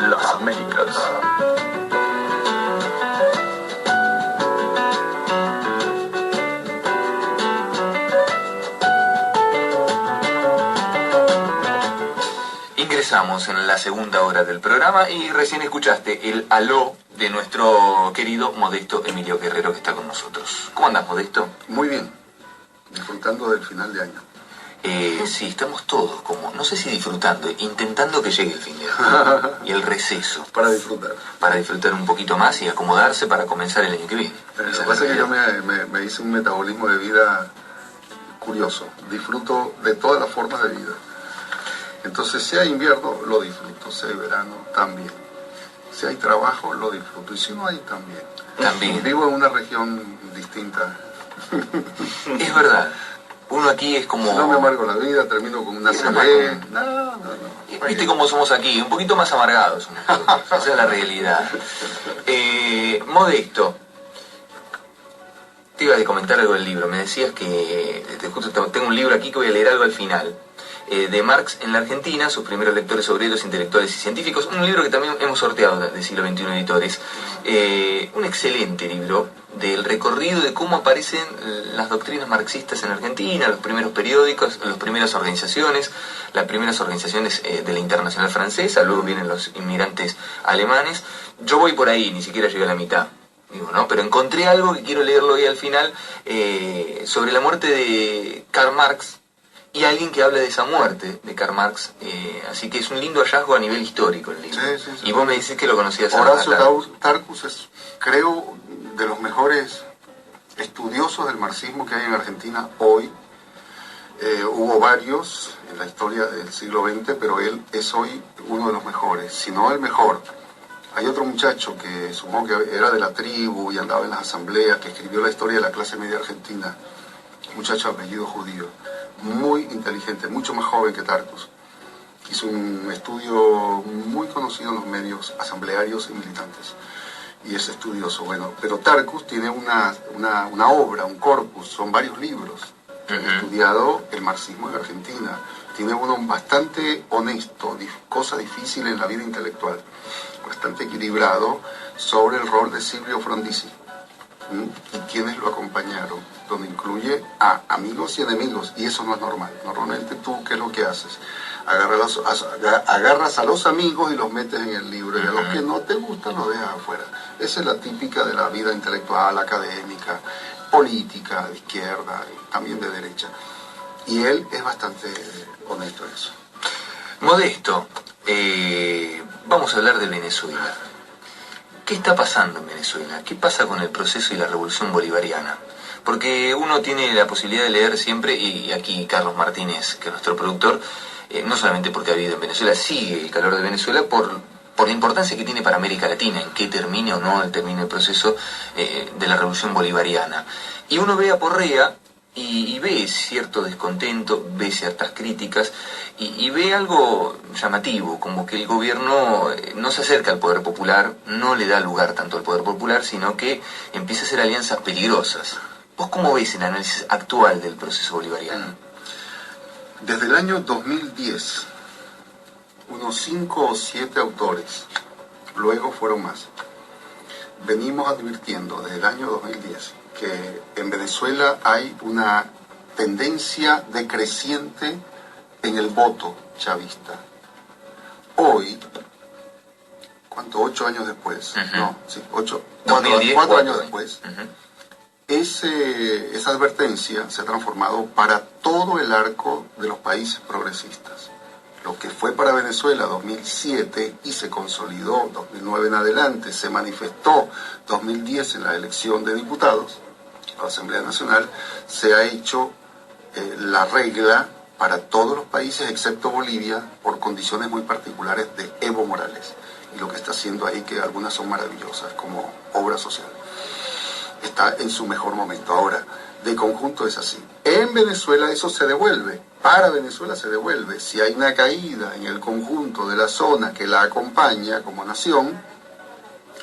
Las Américas. Ingresamos en la segunda hora del programa y recién escuchaste el aló de nuestro querido Modesto Emilio Guerrero, que está con nosotros. ¿Cómo andás, Modesto? Muy bien, disfrutando del final de año. Sí, estamos todos como, no sé si disfrutando, intentando que llegue el fin de año y el receso. Para disfrutar. Para disfrutar un poquito más y acomodarse para comenzar el año que viene. Lo que pasa es que yo me hice un metabolismo de vida curioso. Disfruto de todas las formas de vida. Entonces, si hay invierno, lo disfruto. Si hay verano, también. Si hay trabajo, lo disfruto. Y si no hay, también. También. Vivo en una región distinta. Es verdad. Uno aquí es como... Si no me amargo la vida, termino con una CB. No. Viste cómo somos aquí, un poquito más amargados. Esa es la realidad. Modesto. Te iba a comentar algo del libro. Me decías que... Justo tengo un libro aquí que voy a leer algo al final. De Marx en la Argentina, sus primeros lectores obreros, intelectuales y científicos, un libro que también hemos sorteado de Siglo XXI Editores, un excelente libro del recorrido de cómo aparecen las doctrinas marxistas en Argentina, los primeros periódicos, las primeras organizaciones de la Internacional Francesa, luego vienen los inmigrantes alemanes. Yo voy por ahí, ni siquiera llegué a la mitad. Digo, ¿no? Pero encontré algo que quiero leerlo hoy al final, sobre la muerte de Karl Marx, y alguien que habla de esa muerte de Karl Marx, así que es un lindo hallazgo a nivel histórico el libro. Sí. Y vos me decís que lo conocías. Horacio Tarcus es, creo, de los mejores estudiosos del marxismo que hay en Argentina hoy. Hubo varios en la historia del siglo XX, pero él es hoy uno de los mejores, si no el mejor. Hay otro muchacho que supongo que era de la tribu y andaba en las asambleas, que escribió la historia de la clase media argentina, un muchacho de apellido judío, muy inteligente, mucho más joven que Tarcus. Hizo un estudio muy conocido en los medios asamblearios y militantes, y es estudioso. Bueno, pero Tarcus tiene una obra, un corpus, son varios libros que han estudiado el marxismo en Argentina. Tiene uno bastante honesto, cosa difícil en la vida intelectual, bastante equilibrado, sobre el rol de Silvio Frondizi y quienes lo acompañaron, donde incluye a amigos y enemigos, y eso no es normal. Normalmente tú, ¿qué es lo que haces? Agarras a los amigos y los metes en el libro, y a los que no te gustan los dejas afuera. Esa es la típica de la vida intelectual, académica, política, de izquierda, y también de derecha. Y él es bastante honesto en eso. Modesto, vamos a hablar de Venezuela. ¿Qué está pasando en Venezuela? ¿Qué pasa con el proceso y la revolución bolivariana? Porque uno tiene la posibilidad de leer siempre, y aquí Carlos Martínez, que es nuestro productor, no solamente porque ha vivido en Venezuela, sigue el calor de Venezuela por la importancia que tiene para América Latina, en que termine o no termine el proceso de la revolución bolivariana. Y uno ve a Porrea y ve cierto descontento, ve ciertas críticas y ve algo llamativo, como que el gobierno no se acerca al poder popular, no le da lugar tanto al poder popular, sino que empieza a hacer alianzas peligrosas. ¿Vos cómo ves el análisis actual del proceso bolivariano? Desde el año 2010, unos 5 o 7 autores, luego fueron más, venimos advirtiendo desde el año 2010 que en Venezuela hay una tendencia decreciente en el voto chavista. Hoy, ¿cuánto? 8 años después, ¿no? Sí, 4 años después, esa advertencia se ha transformado para todo el arco de los países progresistas. Lo que fue para Venezuela 2007 y se consolidó 2009 en adelante, se manifestó 2010 en la elección de diputados a la Asamblea Nacional, se ha hecho la regla para todos los países excepto Bolivia por condiciones muy particulares de Evo Morales. Y lo que está haciendo ahí, que algunas son maravillosas, como obra social. Está en su mejor momento. Ahora, de conjunto es así. En Venezuela eso se devuelve. Para Venezuela se devuelve. Si hay una caída en el conjunto de la zona que la acompaña como nación,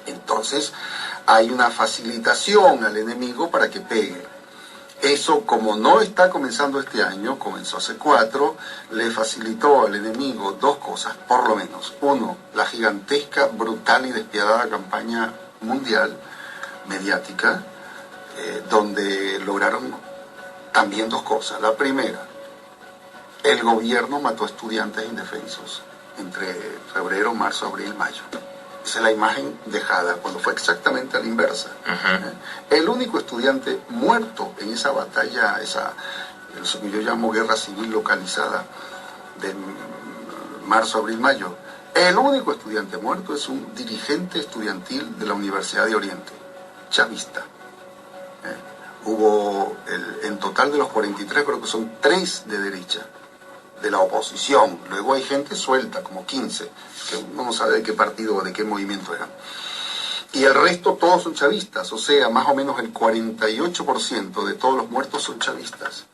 entonces hay una facilitación al enemigo para que pegue. Eso, como no está comenzando este año, comenzó hace 4, le facilitó al enemigo 2 cosas, por lo menos. Uno, la gigantesca, brutal y despiadada campaña mundial, mediática, donde lograron también 2 cosas. La primera, el gobierno mató estudiantes indefensos entre febrero, marzo, abril, mayo. Esa es la imagen dejada, cuando fue exactamente a la inversa. El único estudiante muerto en esa batalla, eso que yo llamo guerra civil localizada, de marzo, abril, mayo, el único estudiante muerto es un dirigente estudiantil de la Universidad de Oriente, chavista. Hubo, en total de los 43, creo que son 3 de derecha, de la oposición. Luego hay gente suelta, como 15, que uno no sabe de qué partido o de qué movimiento eran. Y el resto todos son chavistas, o sea, más o menos el 48% de todos los muertos son chavistas.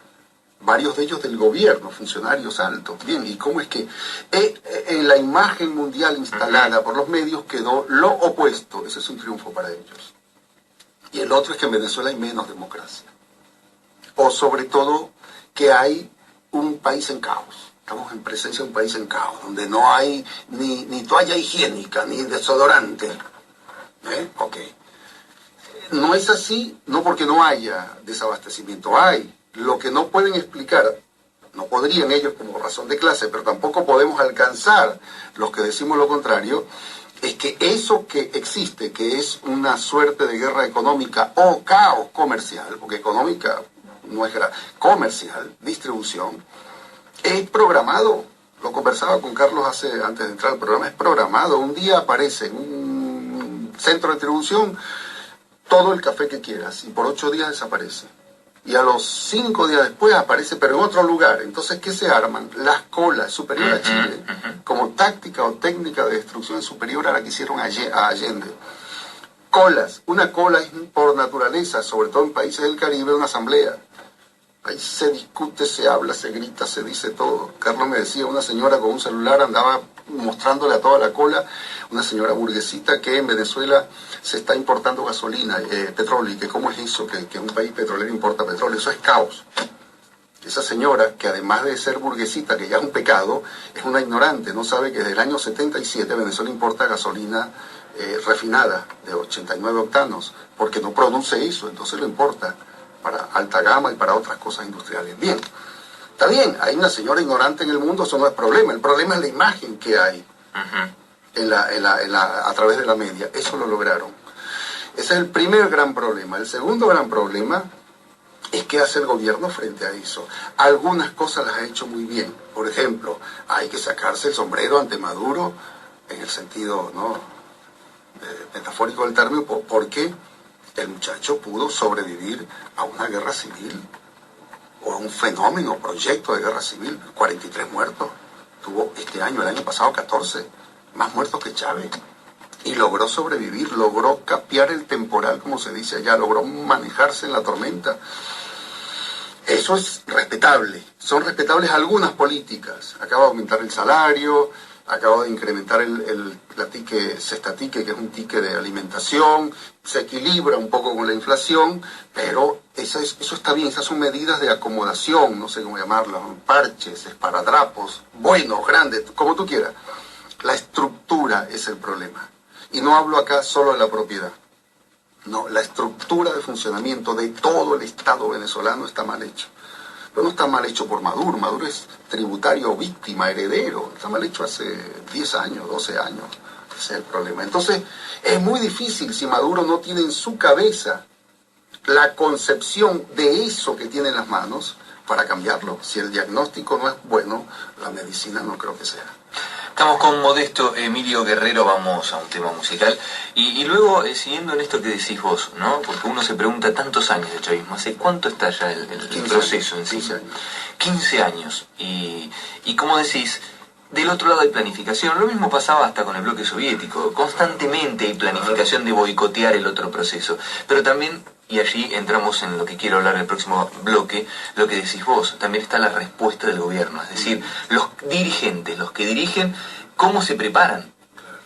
Varios de ellos del gobierno, funcionarios altos. Bien, ¿y cómo es que en la imagen mundial instalada por los medios quedó lo opuesto? Ese es un triunfo para ellos. Y el otro es que en Venezuela hay menos democracia. O sobre todo que hay un país en caos. Estamos en presencia de un país en caos, donde no hay ni toalla higiénica, ni desodorante. Ok. No es así, no porque no haya desabastecimiento, hay. Lo que no pueden explicar, no podrían ellos como razón de clase, pero tampoco podemos alcanzar los que decimos lo contrario, es que eso que existe, que es una suerte de guerra económica o caos comercial, porque económica no es comercial, distribución, es programado. Lo conversaba con Carlos antes de entrar al programa, es programado. Un día aparece en un centro de distribución todo el café que quieras y por 8 días desaparece. Y a los 5 días después aparece, pero en otro lugar. Entonces, ¿qué se arman? Las colas, superior a Chile, como táctica o técnica de destrucción superior a la que hicieron a Allende. Colas. Una cola es por naturaleza, sobre todo en países del Caribe, una asamblea. Ahí se discute, se habla, se grita, se dice todo. Carlos me decía, una señora con un celular andaba mostrándole a toda la cola, una señora burguesita, que en Venezuela se está importando gasolina, petróleo, y que cómo es eso, que un país petrolero importa petróleo. Eso es caos. Esa señora, que además de ser burguesita, que ya es un pecado, es una ignorante, no sabe que desde el año 77 Venezuela importa gasolina refinada de 89 octanos, porque no produce eso, entonces lo importa para alta gama y para otras cosas industriales. Bien, está bien, hay una señora ignorante en el mundo, eso no es problema. El problema es la imagen que hay a través de la media. Eso lo lograron. Ese es el primer gran problema. El segundo gran problema es qué hace el gobierno frente a eso. Algunas cosas las ha hecho muy bien. Por ejemplo, hay que sacarse el sombrero ante Maduro, en el sentido metafórico del término, porque el muchacho pudo sobrevivir a una guerra civil o a un fenómeno, proyecto de guerra civil. 43 muertos. Tuvo este año, el año pasado, 14. Más muertos que Chávez. Y logró sobrevivir, logró capear el temporal, como se dice allá, logró manejarse en la tormenta. Eso es respetable. Son respetables algunas políticas. Acaba de aumentar el salario, acaba de incrementar la cesta tique, que es un tique de alimentación, se equilibra un poco con la inflación, pero eso está bien, esas son medidas de acomodación, no sé cómo llamarlas, parches, esparadrapos, buenos, grandes, como tú quieras. La estructura es el problema. Y no hablo acá solo de la propiedad. No, la estructura de funcionamiento de todo el Estado venezolano está mal hecho. Pero no está mal hecho por Maduro. Maduro es tributario, víctima, heredero. Está mal hecho hace 10 años, 12 años. Ese es el problema. Entonces, es muy difícil si Maduro no tiene en su cabeza la concepción de eso que tiene en las manos para cambiarlo. Si el diagnóstico no es bueno, la medicina no creo que sea. Estamos con Modesto Emilio Guerrero, vamos a un tema musical. Y luego, siguiendo en esto que decís vos, ¿no? Porque uno se pregunta tantos años de chavismo, ¿hace cuánto está ya el proceso en sí? 15 años. 15 años. Y como decís, del otro lado hay planificación. Lo mismo pasaba hasta con el bloque soviético. Constantemente hay planificación de boicotear el otro proceso. Pero también, y allí entramos en lo que quiero hablar en el próximo bloque, lo que decís vos, también está la respuesta del gobierno. Es decir, los dirigentes, los que dirigen, ¿cómo se preparan?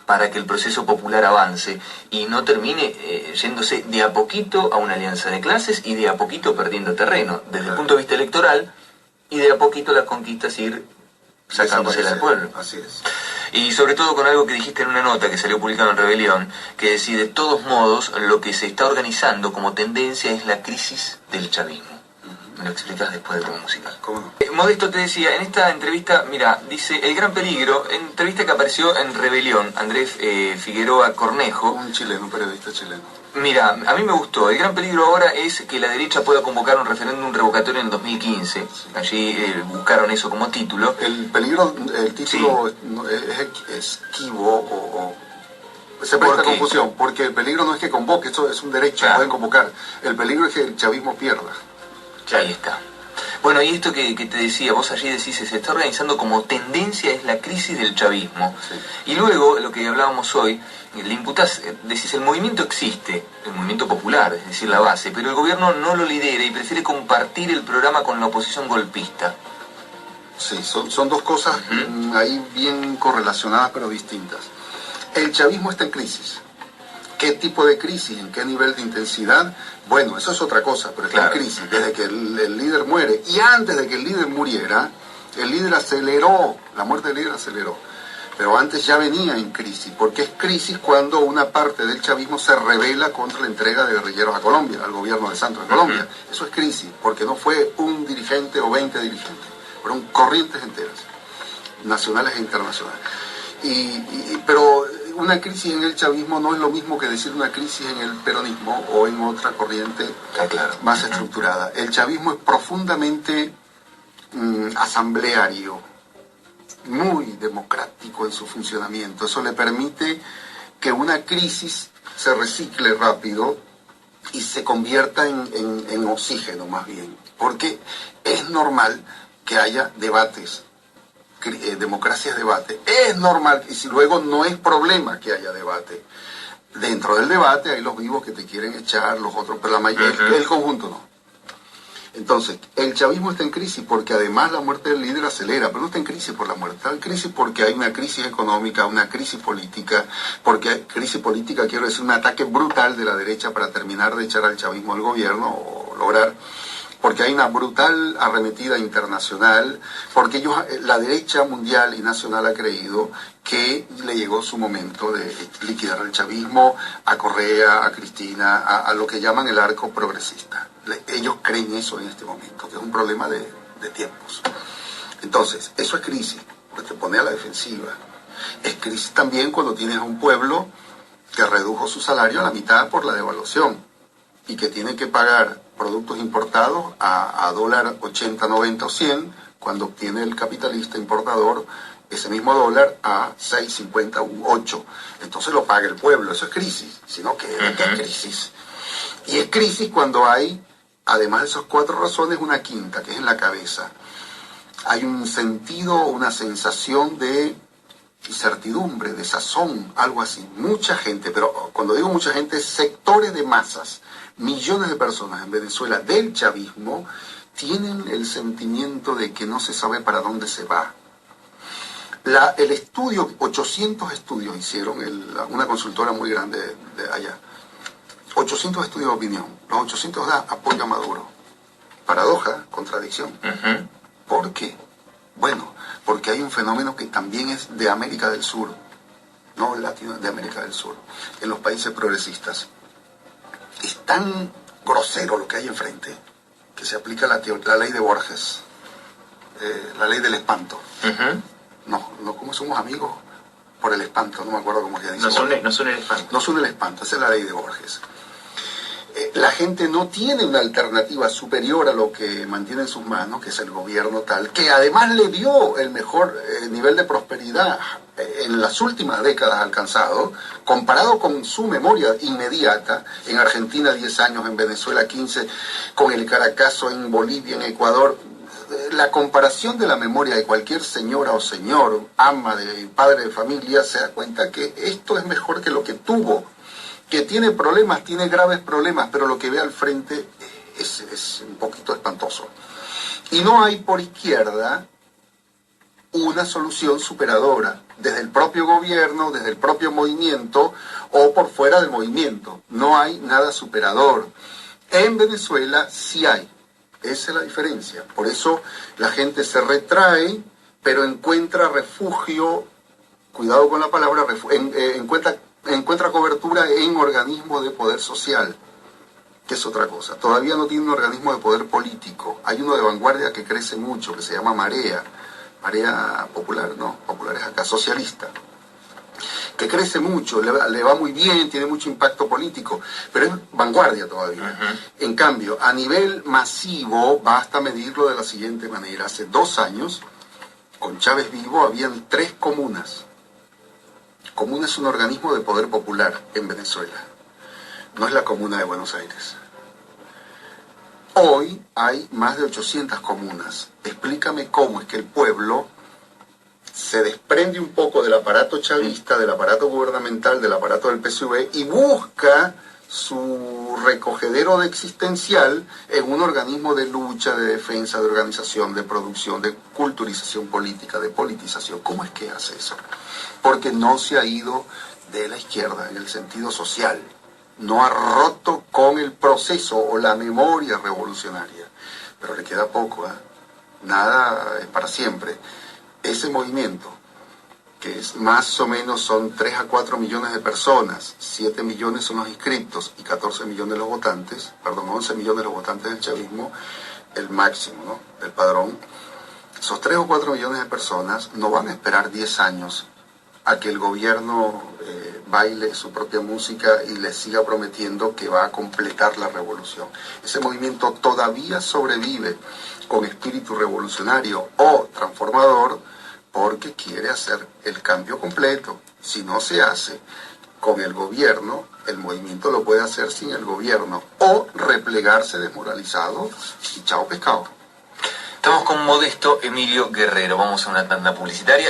para que el proceso popular avance y no termine yéndose de a poquito a una alianza de clases y de a poquito perdiendo terreno, desde el punto de vista electoral, y de a poquito las conquistas ir sacándose al pueblo. Así es. Y sobre todo con algo que dijiste en una nota que salió publicada en Rebelión, que decía, de todos modos, lo que se está organizando como tendencia es la crisis del chavismo. Me lo explicás después de tu música. ¿Cómo no? Modesto te decía, en esta entrevista, mira, dice, el gran peligro, entrevista que apareció en Rebelión, Andrés Figueroa Cornejo. Un chileno, un periodista chileno. Mira, a mí me gustó, el gran peligro ahora es que la derecha pueda convocar un referéndum revocatorio en el 2015. Sí. Allí buscaron eso como título. El peligro, el título es esquivo o se presta confusión, porque el peligro no es que convoque, eso es un derecho, claro, pueden convocar. El peligro es que el chavismo pierda. Ahí está. Bueno, y esto que te decía, vos allí decís, se está organizando como tendencia, es la crisis del chavismo. Sí. Y luego, lo que hablábamos hoy, le imputás, decís, el movimiento existe, el movimiento popular, es decir, la base, pero el gobierno no lo lidera y prefiere compartir el programa con la oposición golpista. Sí, son dos cosas ahí bien correlacionadas pero distintas. El chavismo está en crisis. ¿Qué tipo de crisis? ¿En qué nivel de intensidad? Bueno, eso es otra cosa, pero está en crisis desde que el líder muere. Y antes de que el líder muriera, el líder aceleró, la muerte del líder aceleró. Pero antes ya venía en crisis, porque es crisis cuando una parte del chavismo se rebela contra la entrega de guerrilleros a Colombia, al gobierno de Santos en Colombia. Eso es crisis, porque no fue un dirigente o 20 dirigentes, fueron corrientes enteras, nacionales e internacionales. Pero una crisis en el chavismo no es lo mismo que decir una crisis en el peronismo o en otra corriente más estructurada. El chavismo es profundamente asambleario, muy democrático en su funcionamiento. Eso le permite que una crisis se recicle rápido y se convierta en oxígeno más bien, porque es normal que haya debates. Democracia es debate. Es normal, y si luego no es problema que haya debate. Dentro del debate hay los vivos que te quieren echar, los otros, pero la mayoría, el conjunto no. Entonces, el chavismo está en crisis porque además la muerte del líder acelera, pero no está en crisis por la muerte, está en crisis porque hay una crisis económica, una crisis política, porque crisis política quiero decir un ataque brutal de la derecha para terminar de echar al chavismo del gobierno o lograr, porque hay una brutal arremetida internacional, porque la derecha mundial y nacional ha creído que le llegó su momento de liquidar el chavismo, a Correa, a Cristina, a lo que llaman el arco progresista. Ellos creen eso en este momento, que es un problema de tiempos. Entonces, eso es crisis, porque te pone a la defensiva. Es crisis también cuando tienes a un pueblo que redujo su salario a la mitad por la devaluación y que tiene que pagar productos importados a dólar 80, 90 o 100, cuando obtiene el capitalista importador ese mismo dólar a 6, 50 u 8. Entonces lo paga el pueblo. Eso es crisis, sino que es crisis. Y es crisis cuando hay, además de esas 4 razones, una quinta, que es en la cabeza. Hay un sentido, una sensación de incertidumbre, de sazón, algo así. Mucha gente, pero cuando digo mucha gente, sectores de masas, millones de personas en Venezuela del chavismo tienen el sentimiento de que no se sabe para dónde se va. El estudio, 800 estudios hicieron, una consultora muy grande de allá. 800 estudios de opinión. Los 800 da apoyo a Maduro. Paradoja, contradicción. ¿Por qué? Bueno, porque hay un fenómeno que también es de América del Sur, no latino, de América del Sur, en los países progresistas. Es tan grosero lo que hay enfrente que se aplica la ley de Borges, la ley del espanto. No, como somos amigos por el espanto, no me acuerdo cómo se dice. No son el espanto. No son el espanto, esa es la ley de Borges. La gente no tiene una alternativa superior a lo que mantiene en sus manos, que es el gobierno tal, que además le dio el mejor nivel de prosperidad en las últimas décadas alcanzado, comparado con su memoria inmediata, en Argentina 10 años, en Venezuela 15, con el Caracazo en Bolivia, en Ecuador. La comparación de la memoria de cualquier señora o señor, ama, padre de familia, se da cuenta que esto es mejor que lo que tuvo, que tiene problemas, tiene graves problemas, pero lo que ve al frente es un poquito espantoso. Y no hay por izquierda una solución superadora, desde el propio gobierno, desde el propio movimiento o por fuera del movimiento. No hay nada superador. En Venezuela sí hay. Esa es la diferencia. Por eso la gente se retrae, pero encuentra refugio, cuidado con la palabra, encuentra cobertura en organismos de poder social, que es otra cosa. Todavía no tiene un organismo de poder político. Hay uno de vanguardia que crece mucho, que se llama Marea Popular, ¿no? Popular es acá, socialista, que crece mucho, le va muy bien, tiene mucho impacto político, pero es vanguardia todavía. En cambio, a nivel masivo, basta medirlo de la siguiente manera. Hace 2 años, con Chávez vivo, habían 3 comunas. Comuna es un organismo de poder popular en Venezuela. No es la comuna de Buenos Aires. Hoy hay más de 800 comunas. Explícame cómo es que el pueblo se desprende un poco del aparato chavista, del aparato gubernamental, del aparato del PSV y busca su recogedero de existencial en un organismo de lucha, de defensa, de organización, de producción, de culturización política, de politización. ¿Cómo es que hace eso? Porque no se ha ido de la izquierda en el sentido social. No ha roto con el proceso o la memoria revolucionaria. Pero le queda poco, ¿eh? Nada es para siempre. Ese movimiento, que es más o menos son 3 a 4 millones de personas, 7 millones son los inscriptos y 14 millones los votantes, 11 millones los votantes del chavismo, el máximo, ¿no?, del padrón. Esos 3 o 4 millones de personas no van a esperar 10 años a que el gobierno baile su propia música y les siga prometiendo que va a completar la revolución. Ese movimiento todavía sobrevive con espíritu revolucionario o transformador porque quiere hacer el cambio completo. Si no se hace con el gobierno, el movimiento lo puede hacer sin el gobierno o replegarse desmoralizado y chao pescado. Estamos con Modesto Emilio Guerrero. Vamos a una tanda publicitaria.